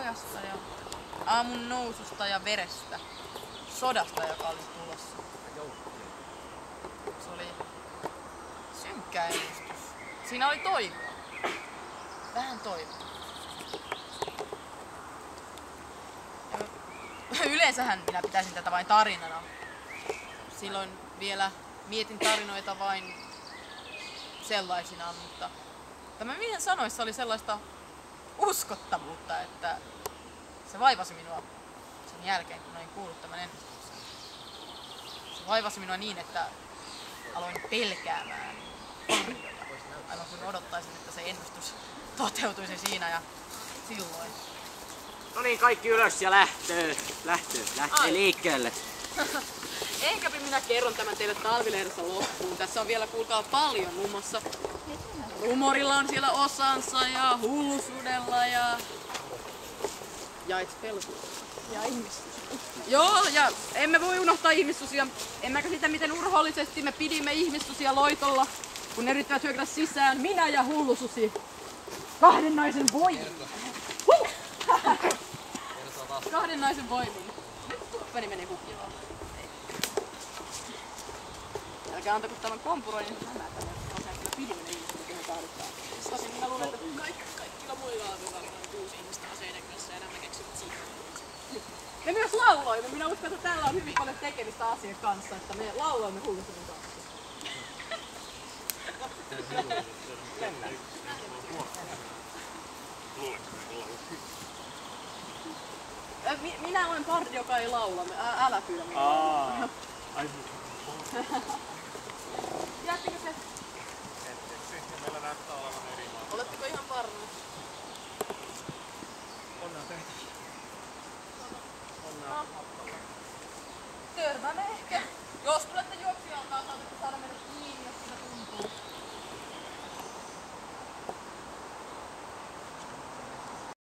ajasta ja aamun noususta ja verestä. Sodasta, joka oli tulossa. Se oli synkkä ennustus. Siinä oli toivoa. Vähän toivoa. Yleensähän minä pitäisin tätä vain tarinana. Silloin vielä mietin tarinoita vain sellaisinaan, mutta tämän miehen sanoissa oli sellaista uskottavuutta, että se vaivasi minua sen jälkeen, kun olin kuullut tämän ennustuksen. Se vaivasi minua niin, että aloin pelkäämään varjoja. Aivan kun odottaisin, että se ennustus toteutuisi siinä ja silloin. No niin, kaikki ylös ja lähtee liikkeelle. Enkäpä minä kerron tämän teille talvilehdessä loppuun. Tässä on vielä, kuulkaa, paljon muun muassa rumorilla on siellä osansa ja hullusuudella ja Ja ihmissusia. Joo, ja emme voi unohtaa ihmissusia. Emmekä sitä, miten urhoollisesti me pidimme ihmissusia loitolla, kun ne yrittävät hyökätä sisään. Minä ja hullususi. Kahden naisen voimin. Kahden naisen voimin. Nyt tuppeni menee hukkilaan. Älkää antako tämän kompuroinnin hämätä. Kyllä pidimme ne ihmiset, kehen tahduttaan. Tosin minä luulen, että kaikilla muilla alueilla on 6 ihmistä aseiden kanssa ja nämä keksivät siitä. Me myös lauloimme. Minä uskon, että täällä on hyvin paljon tekemistä asian kanssa, että me lauloimme hullusuuden kanssa. Minä olen pardi, joka ei laula. Älä pyydä minua. Jättikö se? Ja meillä näyttää olevan eri maa. Oletteko ihan varma? Onnea tehty. Törmäämme ehkä. Jos tulet